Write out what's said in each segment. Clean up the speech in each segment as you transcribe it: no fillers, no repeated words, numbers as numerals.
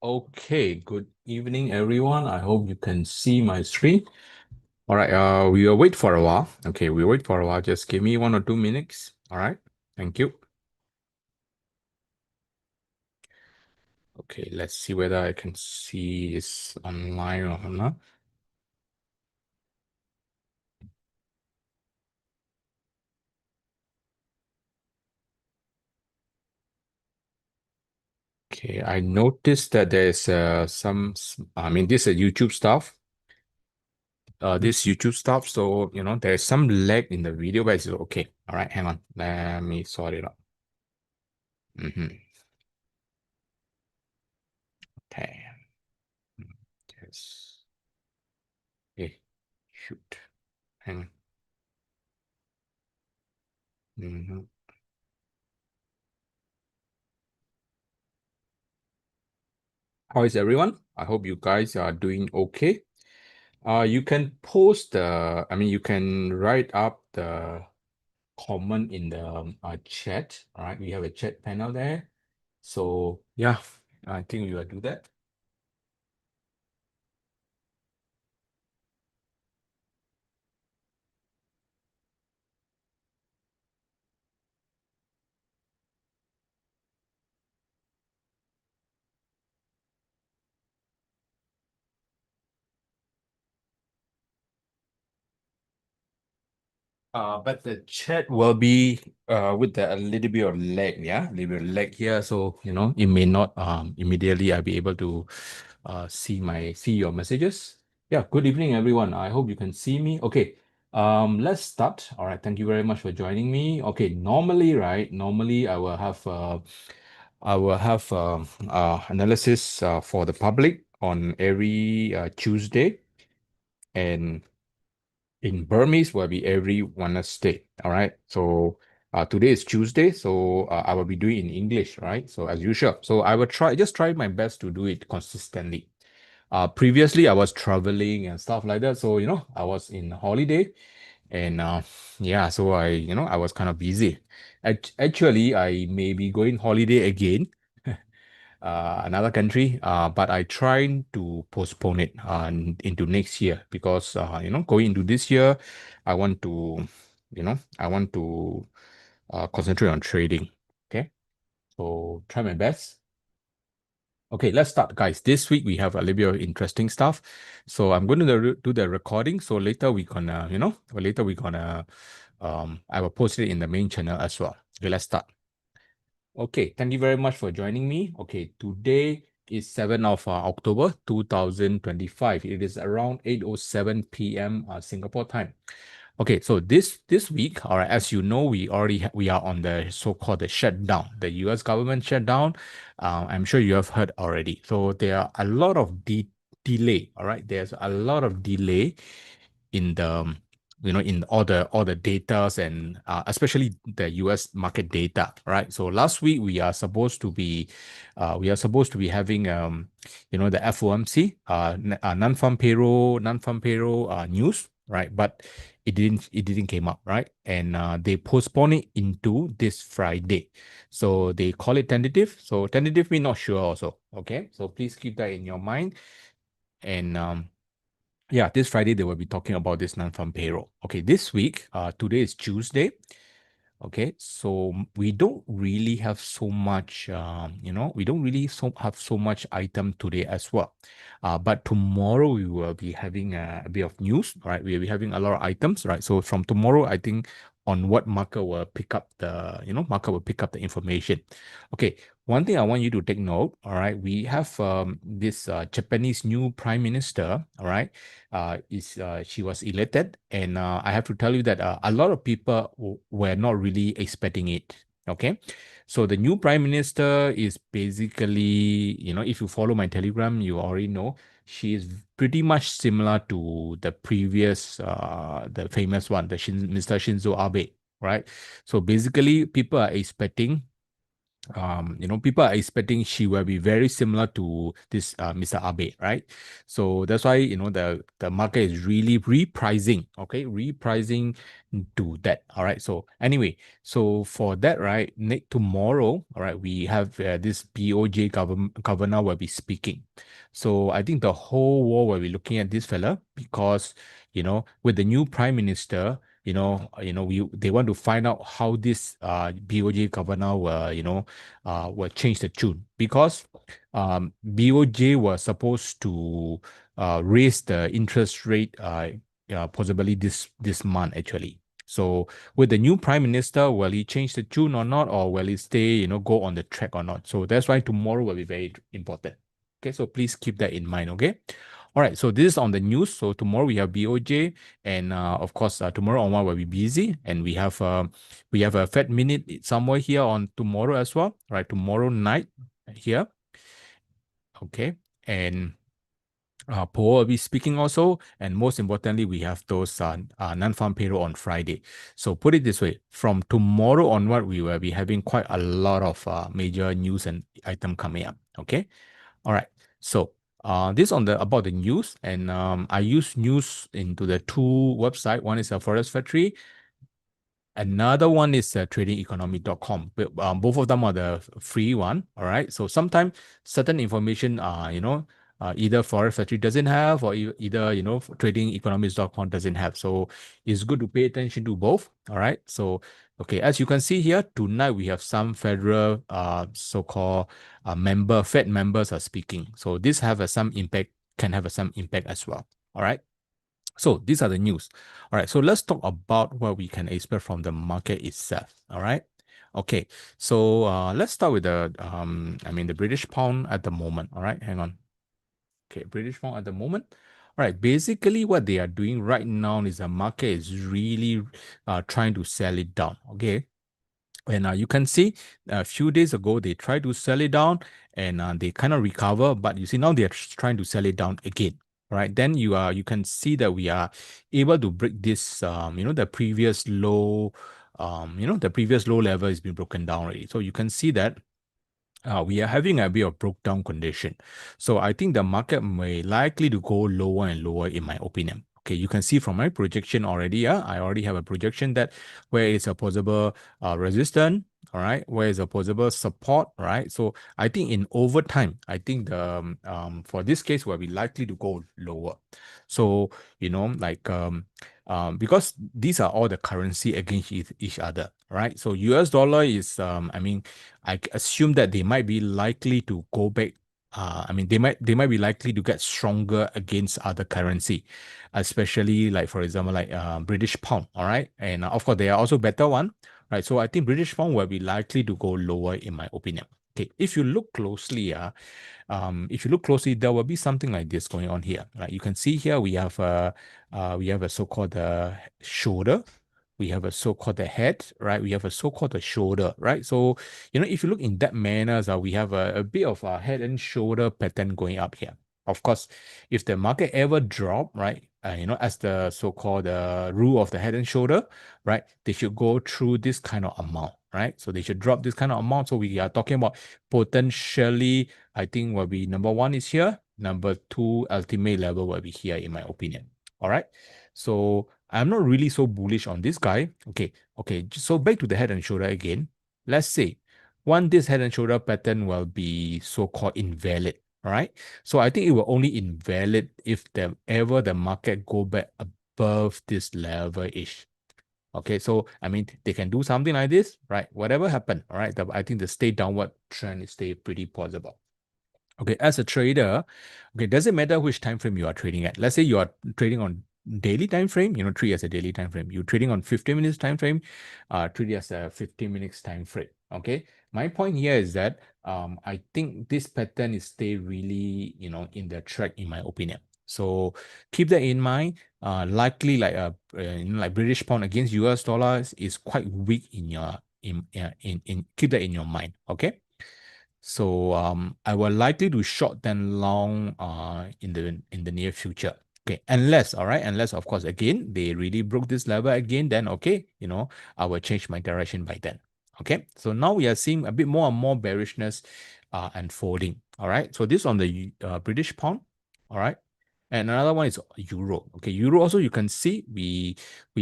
Okay, good evening, everyone. I hope you can see my screen. All right, we will wait for a while. Okay, we'll wait for a while. Just give me 1 or 2 minutes. All right, thank you. Okay, let's see whether I can see it's online or not. Okay, I noticed that there's this is YouTube stuff. This YouTube stuff. So, there's some lag in the video, but it's okay. All right, hang on. Let me sort it out. Okay. Yes. Hey, shoot. Hang on. Mhm. How is everyone? I hope you guys are doing okay. You can you can write up the comment in the chat. All right, we have a chat panel there. So yeah, I think we will do that. But the chat will be with a little bit of lag, yeah, a little bit of lag here. So it may not immediately I'll be able to see your messages. Yeah, good evening, everyone. I hope you can see me. Okay, let's start. All right, thank you very much for joining me. Okay, normally, right? Normally, I will have analysis for the public on every Tuesday, and in Burmese will be every Wednesday. All right. So today is Tuesday, so I will be doing in English, right? So as usual. So I will try my best to do it consistently. Previously I was traveling and stuff like that. So I was in holiday, and yeah, so I was kind of busy. Actually, I may be going holiday again, another country, but I trying to postpone it into next year because going into this year, I want to concentrate on trading. Okay, so try my best. Okay, let's start, guys. This week we have a little bit of interesting stuff. So I'm going to do the recording. So later we gonna I will post it in the main channel as well. Okay, let's start. Okay, thank you very much for joining me. Okay, today is 7th of October 2025. It is around 8:07 p.m. Singapore time. Okay, so this week, all right, as you know, we are on the so-called the shutdown, the U.S. government shutdown. I'm sure you have heard already. So there are a lot of delay. All right, there's a lot of delay in the in all the datas, and especially the US market data, right? So last week we are supposed to be having the FOMC non-farm payroll news, right? But it didn't came up, right? And they postponed it into this Friday. So they call it tentative. So tentative means not sure also. Okay. So please keep that in your mind. And yeah, this Friday they will be talking about this non-farm payroll. Okay, this week, today is Tuesday. Okay, so we don't really have so much, we don't really have so much item today as well. But tomorrow we will be having a bit of news, right? We'll be having a lot of items, right? So from tomorrow, I think on what market will pick up the information. Okay, one thing I want you to take note, all right? We have this Japanese new prime minister, all right? She was elected, and I have to tell you that a lot of people were not really expecting it. Okay, so the new prime minister is basically, if you follow my Telegram, you already know she is pretty much similar to the previous, the famous one, Mr. Shinzo Abe, right? So basically, people are expecting people are expecting she will be very similar to this Mr. Abe, right? So that's why the market is really repricing, okay, repricing to that. All right. So anyway, so for that, right, tomorrow, all right, we have this BOJ governor will be speaking. So I think the whole world will be looking at this fella because with the new prime minister, they want to find out how this BOJ governor will change the tune because BOJ was supposed to raise the interest rate possibly this month actually. So with the new prime minister, will he change the tune or not, or will he stay, go on the track or not? So that's why tomorrow will be very important. Okay, so please keep that in mind. Okay. All right, so this is on the news. So tomorrow we have BOJ, and of course tomorrow onward will be busy, and we have a Fed minute somewhere here on tomorrow as well. Right, tomorrow night here. Okay, and Paul will be speaking also, and most importantly, we have those non-farm payroll on Friday. So put it this way: from tomorrow onward, we will be having quite a lot of major news and item coming up. Okay. All right. So this on the about the news, and I use news into the two website. One is a Forex Factory. Another one is tradingeconomy.com. Both of them are the free one. All right. So sometimes certain information, either Forex Factory doesn't have, or either tradingeconomics.com doesn't have. So it's good to pay attention to both. All right. So okay, as you can see here, tonight we have some federal so-called Fed members are speaking. So this can have some impact as well. All right. So these are the news. All right. So let's talk about what we can expect from the market itself. All right. Okay. So let's start with the British pound at the moment. All right. Hang on. Okay. British pound at the moment. All right. Basically, what they are doing right now is the market is really trying to sell it down. Okay. And you can see a few days ago, they tried to sell it down and they kind of recover. But you see now they're trying to sell it down again. Right, then you can see that we are able to break this the previous low level has been broken down already. So you can see that we are having a bit of broke down condition. So I think the market may likely to go lower and lower in my opinion. Okay, you can see from my projection already, I already have a projection that where is a possible resistance, all right, where is a possible support, right? So I think in over time, I think the for this case will be likely to go lower. So because these are all the currency against each other, right? So US dollar is I assume that they might be likely to go back. They might be likely to get stronger against other currency, especially like for example like British pound. All right, and of course there are also better one, right? So I think British pound will be likely to go lower in my opinion. Okay, if you look closely, there will be something like this going on here. Right, you can see here we have a so-called shoulder. We have a so-called the head, right? We have a so-called the shoulder, right? So, if you look in that manner, we have a bit of a head and shoulder pattern going up here. Of course, if the market ever drop, right, as the so-called rule of the head and shoulder, right, they should go through this kind of amount, right? So they should drop this kind of amount. So we are talking about potentially, I think will be number one is here. Number two, ultimate level will be here, in my opinion. All right. So I'm not really so bullish on this guy. Okay. So back to the head and shoulder again. Let's say this head and shoulder pattern will be so-called invalid. All right. So I think it will only invalid if ever the market go back above this level-ish. Okay, so they can do something like this, right? Whatever happened, all right. I think the stay downward trend is stay pretty plausible. Okay, as a trader, okay, doesn't matter which time frame you are trading at. Let's say you are trading on daily time frame, treat as a daily time frame. You're trading on 15 minutes time frame, treat it as a 15 minutes time frame. Okay, my point here is that I think this pattern is stay really in the track in my opinion. So keep that in mind. Likely like British pound against US dollars is quite weak in your keep that in your mind. Okay. So I will likely to short than long in the near future. Okay, unless of course again they really broke this level again, then okay, I will change my direction by then. Okay, so now we are seeing a bit more and more bearishness unfolding. All right, so this on the British pound. All right, and another one is euro. Okay, euro also you can see we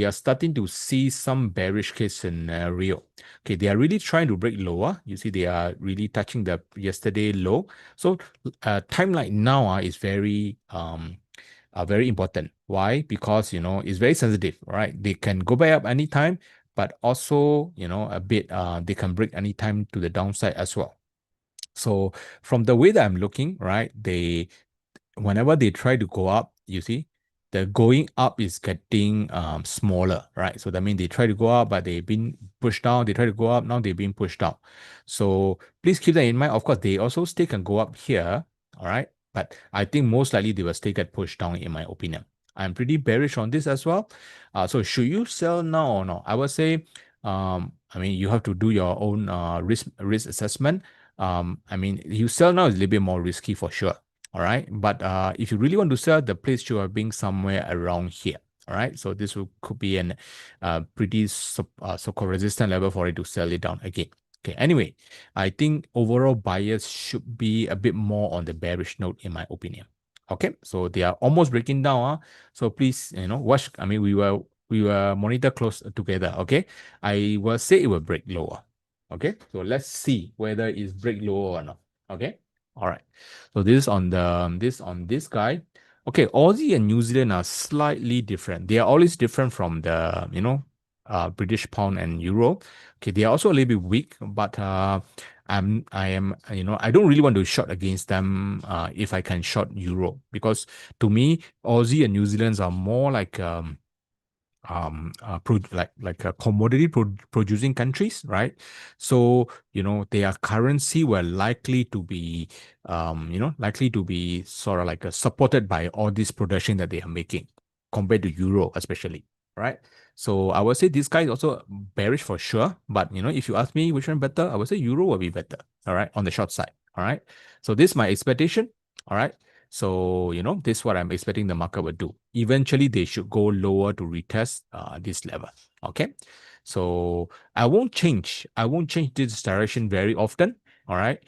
are starting to see some bearish case scenario. Okay, they are really trying to break lower. You see, they are really touching the yesterday low. So timeline now is very important. Why? Because it's very sensitive, right? They can go back up anytime, but also a bit they can break anytime to the downside as well. So from the way that I'm looking, right, whenever they try to go up, you see, the going up is getting smaller, right? So that means they try to go up, but they've been pushed down. They try to go up, now they've been pushed down. So please keep that in mind. Of course, they also still can go up here, all right? But I think most likely they will still get pushed down, in my opinion. I'm pretty bearish on this as well. So should you sell now or not? I would say, I mean, you have to do your own risk assessment. I mean, you sell now is a little bit more risky for sure. All right. But if you really want to sell, the place should have been somewhere around here. All right. So this could be an pretty so-called resistant level for it to sell it down again. Okay. Anyway, I think overall buyers should be a bit more on the bearish note, in my opinion. Okay. So they are almost breaking down. So please, watch. I mean, we will monitor close together. Okay. I will say it will break lower. Okay. So let's see whether it's break lower or not. Okay. All right. So this is on this guy. Okay, Aussie and New Zealand are slightly different. They are always different from the British pound and euro. Okay, they are also a little bit weak, but I don't really want to short against them if I can short euro, because to me Aussie and New Zealand's are more like like a commodity producing countries, right? So their currency were likely to be sort of like supported by all this production that they are making compared to euro especially, right? So I would say this guy is also bearish for sure, but if you ask me which one better, I would say euro will be better, all right, on the short side. All right, so this is my expectation. All right, so, this is what I'm expecting the market will do. Eventually, they should go lower to retest this level. Okay. So I won't change this direction very often. All right.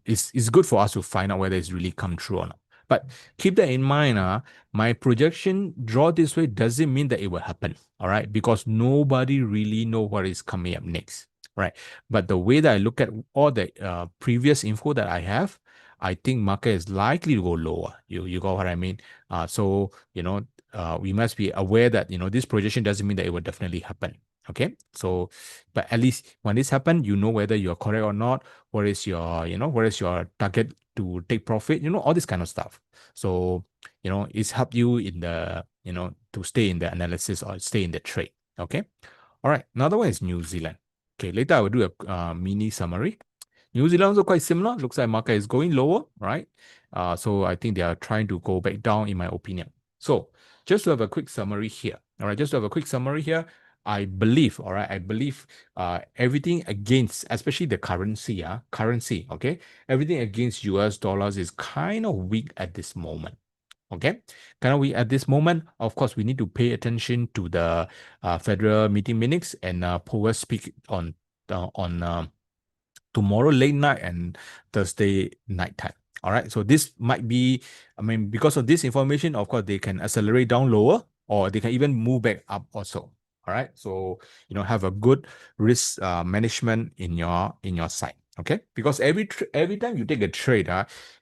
It's good for us to find out whether it's really come true or not. But keep that in mind. My projection draw this way doesn't mean that it will happen. All right. Because nobody really know what is coming up next. Right. But the way that I look at all the previous info that I have, I think market is likely to go lower. You got what I mean? So we must be aware that this projection doesn't mean that it will definitely happen. Okay, so but at least when this happens, whether you're correct or not. What is your target to take profit? All this kind of stuff. So it's helped you in the to stay in the analysis or stay in the trade. Okay, all right. Another one is New Zealand. Okay, later I will do a mini summary. New Zealand also quite similar. Looks like market is going lower, right? So I think they are trying to go back down, in my opinion. So just to have a quick summary here. All right, just to have a quick summary here. I believe, all right, everything against, especially the currency, okay, everything against US dollars is kind of weak at this moment. Okay, kind of weak at this moment. Of course, we need to pay attention to the Federal meeting minutes and Powell speak on tomorrow late night and Thursday nighttime. All right. So this might be, I mean, because of this information, of course, they can accelerate down lower or they can even move back up also. All right. So, have a good risk management in your side. Okay. Because every time you take a trade,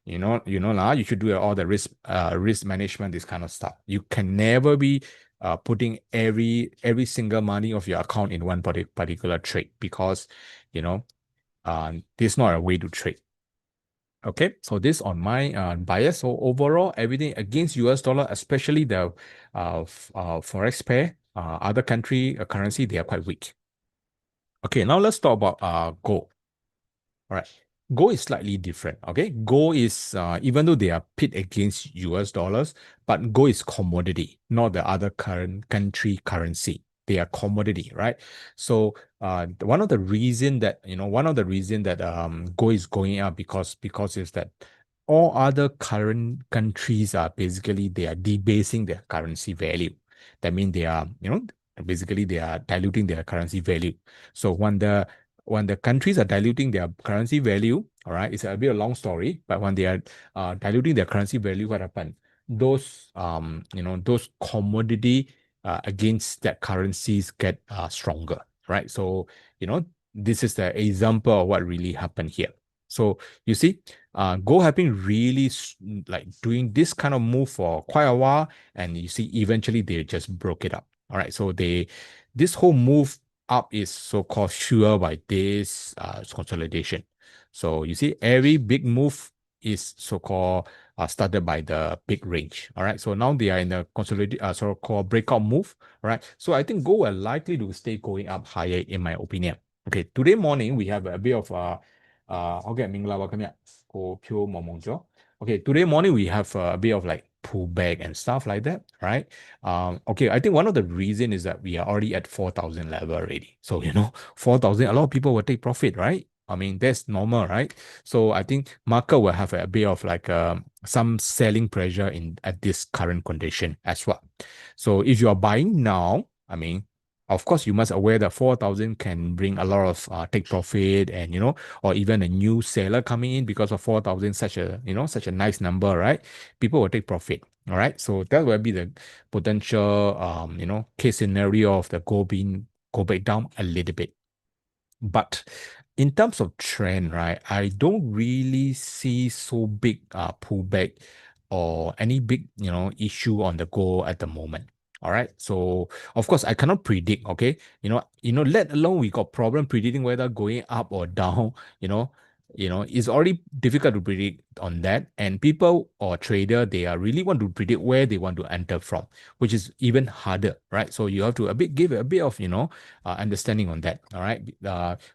you should do all the risk management, this kind of stuff. You can never be putting every single money of your account in one particular trade, because this is not a way to trade. Okay, so this on my bias. So overall, everything against US dollar, especially the forex pair, other country currency, they are quite weak. Okay, now let's talk about gold. All right, gold is slightly different. Okay, gold is even though they are pit against US dollars, but gold is commodity, not the other current country currency. They are commodity, right? So one of the reason that gold is going up because is that all other current countries are basically they are debasing their currency value. That means they are Basically, they are diluting their currency value. So when the countries are diluting their currency value, all right, it's a bit a long story, but when they are diluting their currency value, what happens? Those those commodity against that currencies get stronger, right? So this is the example of what really happened here. So you see, gold have been really like doing this kind of move for quite a while, and you see eventually they just broke it up. All right, so this whole move up is so-called sure by this consolidation. So you see, every big move is so-called started by the big range. All right, so now they are in the so-called breakout move. All right, so I think gold are likely to stay going up higher, in my opinion. Okay, today morning we have a bit of okay, Mingla Wakamia, Ko Pyo Momongjo. Okay, today morning we have a bit of like pullback and stuff like that, right? Okay, I think one of the reason is that we are already at 4,000 level already. So 4,000, a lot of people will take profit, right? I mean, that's normal, right? So I think market will have a bit of like some selling pressure in at this current condition as well. So if you are buying now, I mean, of course, you must aware that 4,000 can bring a lot of take profit, and or even a new seller coming in because of 4,000, such a such a nice number, right? People will take profit. All right, so that will be the potential case scenario of the gold being go back down a little bit. But in terms of trend, right, I don't really see so big pullback or any big issue on the goal at the moment. All right, so of course I cannot predict. Okay, let alone we got problem predicting whether going up or down. It's already difficult to predict on that, and people or trader, they are really want to predict where they want to enter from, which is even harder, right? So you have to give a bit of understanding on that. All right,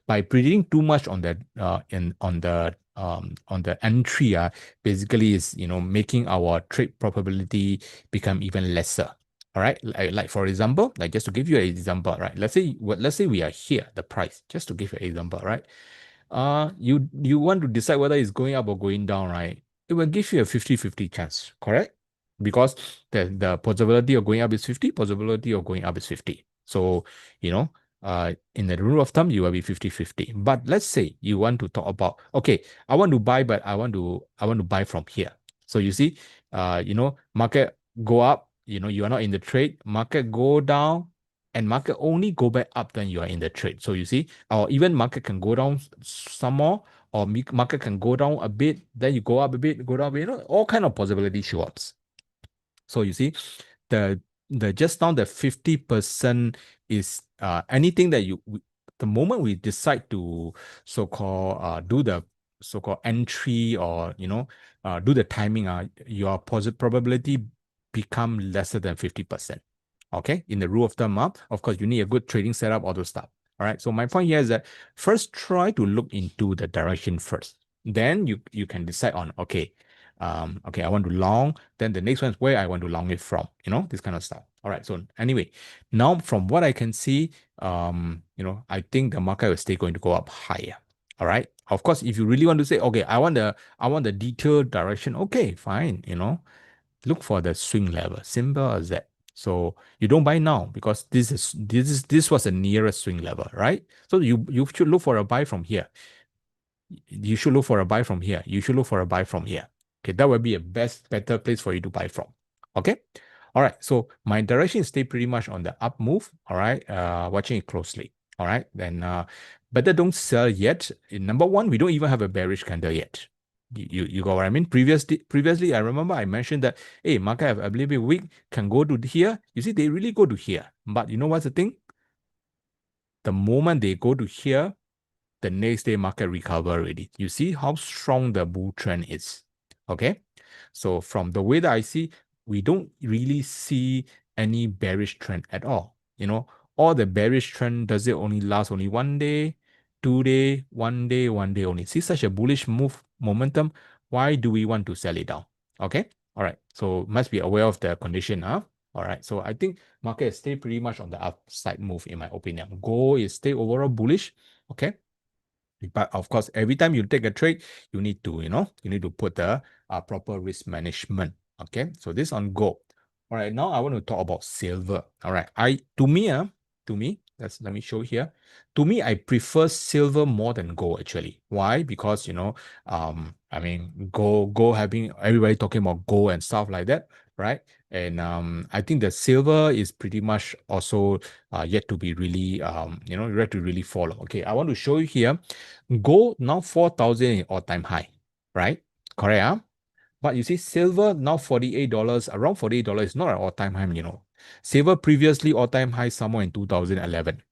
by predicting too much on that on the entry, basically is making our trade probability become even lesser. All right, like for example, like just to give you an example, right? Let's say we are here, the price, just to give you an example, right? You want to decide whether it's going up or going down, right? It will give you a 50-50 chance, correct? Because the possibility of going up is 50, possibility of going up is 50. So, in the rule of thumb, you will be 50-50. But let's say you want to talk about, okay, I want to buy, but I want to buy from here. So you see, market go up, you are not in the trade, market go down, and market only go back up, then you are in the trade. So you see, or even market can go down some more, or market can go down a bit, then you go up a bit, go down a bit, all kind of possibilities show up. So you see, the just now the 50% is anything that the moment we decide to so-called do the so-called entry, or do the timing, your probability become lesser than 50%. Okay, in the rule of thumb, of course, you need a good trading setup, all those stuff. All right, so my point here is that first try to look into the direction first. Then you can decide on, okay, okay, I want to long. Then the next one is where I want to long it from, this kind of stuff. All right, so anyway, now from what I can see, I think the market is still going to go up higher. All right, of course, if you really want to say, okay, I want the detailed direction, okay, fine, look for the swing level, simple as that. So you don't buy now because this was the nearest swing level, right? So you should look for a buy from here. You should look for a buy from here. You should look for a buy from here. Okay, that will be a better place for you to buy from. Okay. All right. So my direction stay pretty much on the up move. All right. Watching it closely. All right. Then better don't sell yet. In number one, we don't even have a bearish candle yet. You got what I mean? Previously, I remember I mentioned that, hey, market have a little bit weak, can go to here. You see, they really go to here. But you know what's the thing? The moment they go to here, the next day market recover already. You see how strong the bull trend is. Okay. So from the way that I see, we don't really see any bearish trend at all. All the bearish trend, does it only last only 1 day, 2 day, 1 day, 1 day only? See such a bullish move momentum. Why do we want to sell it down? Okay. All right. So must be aware of the condition. All right. So I think market stay pretty much on the upside move, in my opinion. Gold is stay overall bullish. Okay. But of course, every time you take a trade, you need to, put the proper risk management. Okay, so this on gold. All right, now I want to talk about silver. All right, to me, let me show here. To me, I prefer silver more than gold actually. Why? Because I mean, gold having everybody talking about gold and stuff like that, right? And I think the silver is pretty much also yet to be really yet to really follow. Okay, I want to show you here. Gold now 4,000 in all-time high, right? Correct, huh? But you see, silver now $48, around $48 is not an all-time high. Silver previously all-time high somewhere in 2011.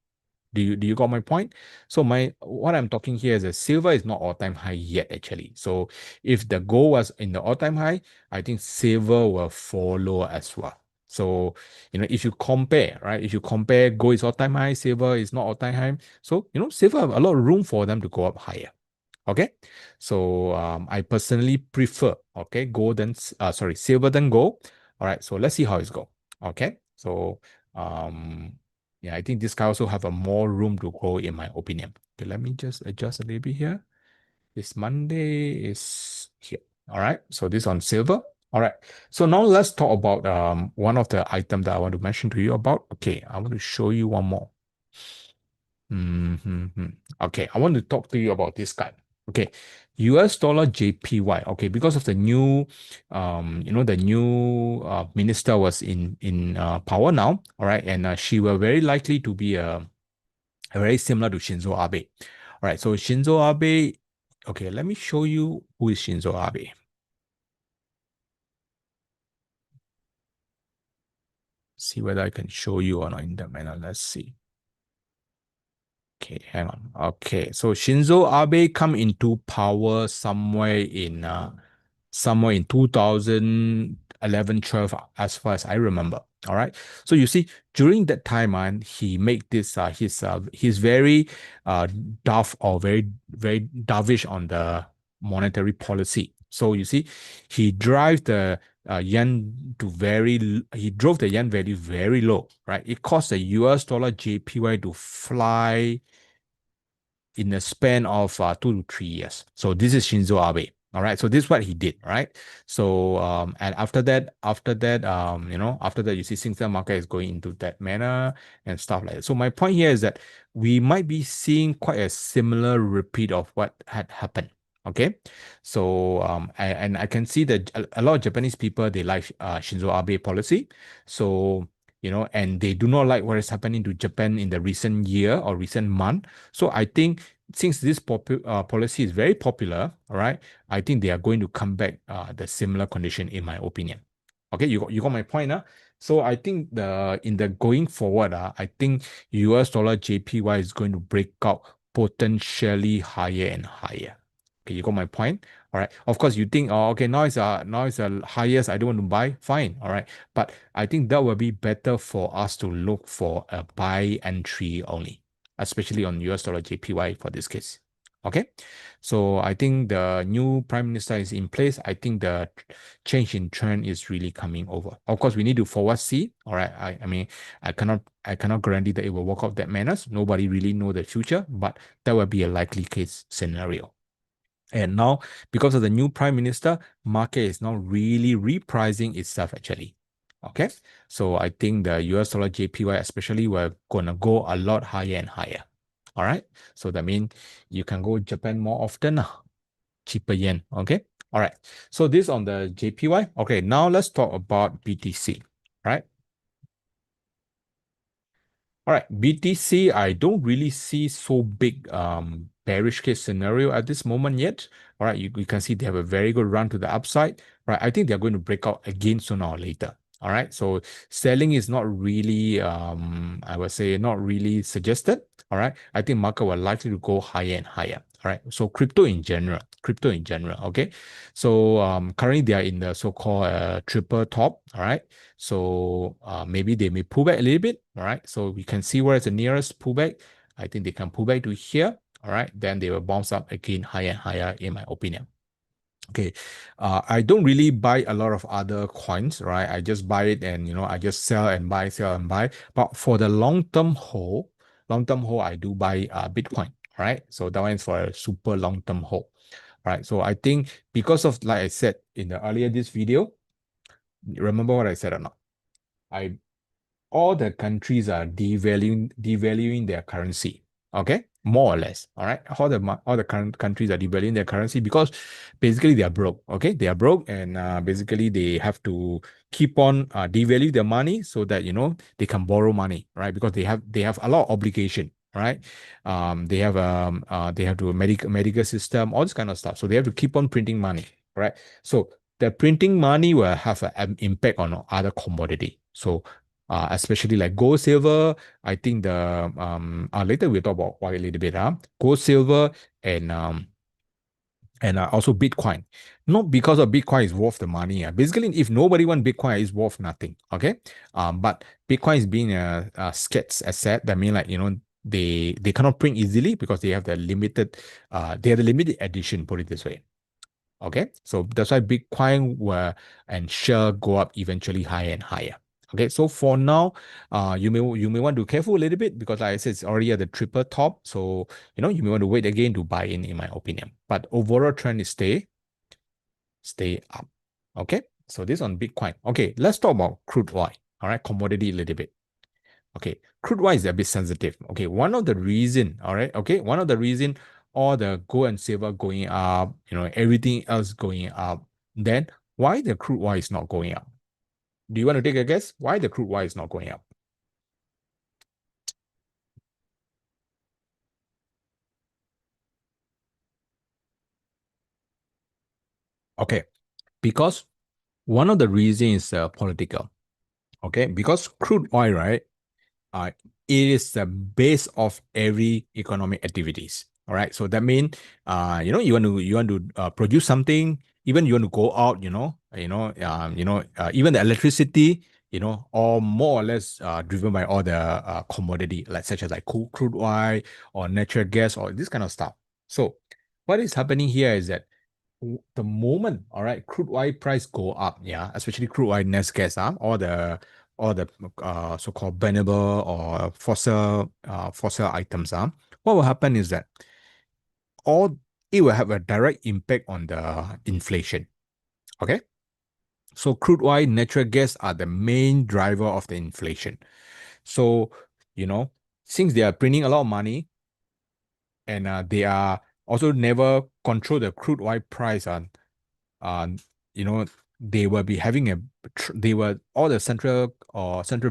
Do you got my point? So what I'm talking here is that silver is not all-time high yet, actually. So if the gold was in the all-time high, I think silver will follow as well. So, if you compare, right? If you compare gold is all-time high, silver is not all-time high. So, silver have a lot of room for them to go up higher. Okay, so I personally prefer silver than gold. All right, so let's see how it's go. Okay, so yeah, I think this guy also have a more room to grow in my opinion. Okay, let me just adjust a little bit here. This Monday is here. All right, so this on silver. All right, so now let's talk about one of the item that I want to mention to you about. Okay, I want to show you one more. Okay, I want to talk to you about this guy. Okay, US dollar JPY. Okay, because of the new, the new minister was in power now. All right, and she will very likely to be very similar to Shinzo Abe. All right, so Shinzo Abe. Okay, let me show you who is Shinzo Abe. See whether I can show you or not in that manner. Let's see. Okay, hang on. Okay, so Shinzo Abe come into power somewhere in 2011, 12, as far as I remember. All right. So you see, during that time, man, he made this he's very uh daft or very dovish on the monetary policy. So you see, he drive the he drove the yen value very low, right? It caused the US dollar JPY to fly in the span of 2 to 3 years. So this is Shinzo Abe. All right. So this is what he did, right? So and after that, you see Singapore market is going into that manner and stuff like that. So my point here is that we might be seeing quite a similar repeat of what had happened. Okay. So and I can see that a lot of Japanese people they like Shinzo Abe policy. So and they do not like what is happening to Japan in the recent year or recent month. So I think since this policy is very popular, all right, I think they are going to come back the similar condition in my opinion. Okay, you got my point, huh? So I think in the going forward, I think US dollar JPY is going to break out potentially higher and higher. Okay, you got my point. All right. Of course, you think, oh, okay, now it's the highest. I don't want to buy. Fine. All right. But I think that will be better for us to look for a buy entry only, especially on US dollar JPY for this case. Okay. So I think the new prime minister is in place. I think the change in trend is really coming over. Of course, we need to forward see. All right. I mean, I cannot guarantee that it will work out that manners. Nobody really know the future, but that will be a likely case scenario. And now, because of the new prime minister, market is now really repricing itself actually. Okay, so I think the US dollar JPY especially will gonna go a lot higher and higher. All right, so that means you can go Japan more often, cheaper yen. Okay, all right. So this on the JPY. Okay, now let's talk about BTC. Right. All right, BTC, I don't really see so big bearish case scenario at this moment yet. All right, you can see they have a very good run to the upside. Right, I think they're going to break out again sooner or later. All right, so selling is not really, I would say, not really suggested. All right, I think market will likely to go higher and higher. All right, so crypto in general. Okay, so currently they are in the so-called triple top. All right, so maybe they may pull back a little bit. All right, so we can see where is the nearest pullback. I think they can pull back to here. All right, then they will bounce up again higher and higher in my opinion. Okay, I don't really buy a lot of other coins, right? I just buy it and I just sell and buy, sell and buy. But for the long term hold, I do buy Bitcoin, right? So that one is for a super long term hold, right? So I think because of like I said in the earlier this video, remember what I said or not? I all the countries are devaluing their currency. Okay, more or less. All right, all the current countries are devaluing their currency because basically they are broke. Okay, they are broke, and basically they have to keep on devalue their money so that they can borrow money, right? Because they have a lot of obligation, right? They have to medical system, all this kind of stuff. So they have to keep on printing money, right? So the printing money will have an impact on other commodity. So especially like gold, silver. I think the later we'll talk about oil a little bit. Gold, silver, and also Bitcoin. Not because of Bitcoin is worth the money. Basically, if nobody want Bitcoin, it's worth nothing. Okay. But Bitcoin is being a scarce asset. That means like they cannot print easily because they have the limited edition. Put it this way. Okay, so that's why Bitcoin will and shall go up eventually higher and higher. Okay, so for now, you may want to be careful a little bit because like I said, it's already at the triple top. So you may want to wait again to buy in my opinion. But overall trend is stay up. Okay, so this on Bitcoin. Okay, let's talk about crude oil. All right, commodity a little bit. Okay, crude oil is a bit sensitive. Okay, one of the reason, all right, okay, one of the reason all the gold and silver going up, everything else going up, then why the crude oil is not going up? Do you want to take a guess? Why the crude oil is not going up? Okay, because one of the reasons is political. Okay, because crude oil, right? uh, it is the base of every economic activities. All right. So that means, you want to produce something, even you want to go out, even the electricity, all more or less driven by all the commodity, like such as like crude oil or natural gas or this kind of stuff. So what is happening here is that the moment, all right, crude oil price go up, yeah, especially crude oil, natural gas, all the so-called burnable or fossil items, what will happen is that all it will have a direct impact on the inflation. Okay, so crude oil, natural gas are the main driver of the inflation. So you know, since they are printing a lot of money and they are also never control the crude oil price on uh, you know, they will be having they will all the central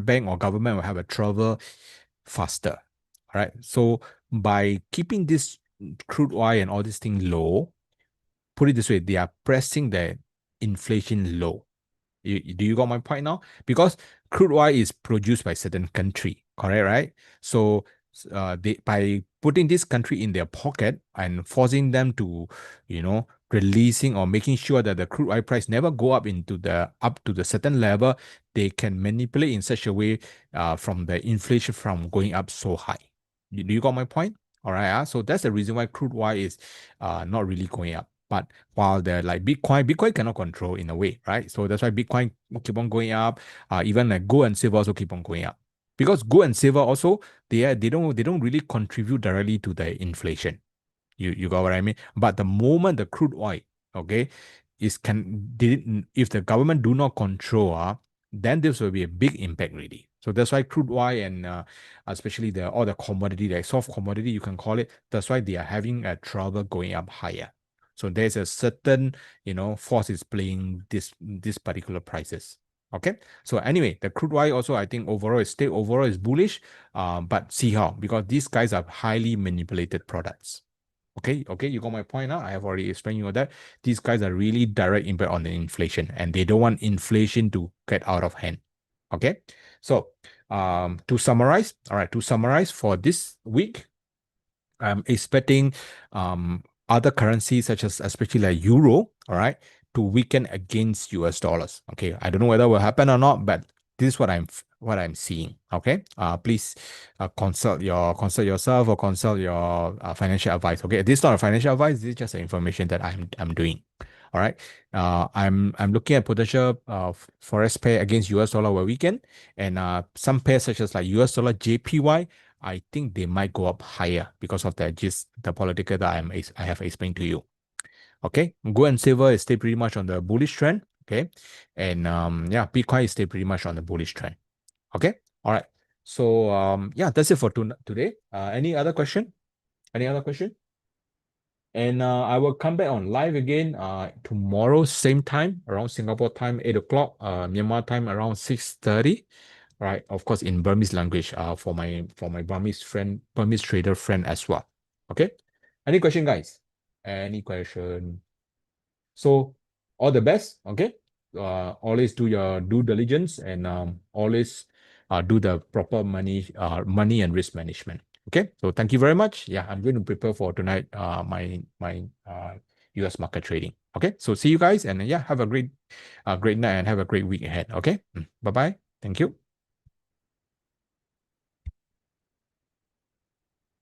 bank or government will have a trouble faster. All right. So by keeping this crude oil and all these things low, put it this way, they are pressing the inflation low. Do you got my point now? Because crude oil is produced by certain country, correct, right? So they by putting this country in their pocket and forcing them to, releasing or making sure that the crude oil price never go up to the certain level, they can manipulate in such a way from the inflation from going up so high. Do you got my point? All right, so that's the reason why crude oil is not really going up. But while the like Bitcoin cannot control in a way, right? So that's why Bitcoin keep on going up. Even like gold and silver also keep on going up because gold and silver also they don't really contribute directly to the inflation. You got what I mean? But the moment the crude oil, okay, if the government do not control, then this will be a big impact really. So that's why crude oil and especially all the commodity, like soft commodity, you can call it. That's why they are having a trouble going up higher. So there's a certain, force is playing this particular prices. Okay. So anyway, the crude oil also I think overall is bullish. But see how because these guys are highly manipulated products. Okay, you got my point now. I have already explained you that these guys are really direct impact on the inflation, and they don't want inflation to get out of hand. Okay, so to summarize, all right, to summarize for this week, I'm expecting other currencies such as especially like euro, all right, to weaken against US dollars. Okay, I don't know whether it will happen or not, but this is what I'm seeing. Okay, please consult yourself or consult your financial advice. Okay, this is not a financial advice. This is just information that I'm doing. All right. I'm looking at potential forex pair against US dollar will weaken, and some pairs such as like US dollar JPY. I think they might go up higher because of the political that I have explained to you. Okay, gold and silver is stay pretty much on the bullish trend. Okay, and yeah, Bitcoin is stay pretty much on the bullish trend. Okay. All right. So yeah, that's it for today. Any other question? Any other question? And I will come back on live again tomorrow, same time, around Singapore time, 8 o'clock, Myanmar time around 6:30. Right. Of course, in Burmese language, for my Burmese friend, Burmese trader friend as well. Okay. Any question, guys? Any question? So all the best. Okay. Always do your due diligence and always do the proper money and risk management. Okay. So thank you very much. Yeah, I'm going to prepare for tonight. My US market trading. Okay. So see you guys, and yeah, have a great night and have a great week ahead. Okay. Bye bye. Thank you.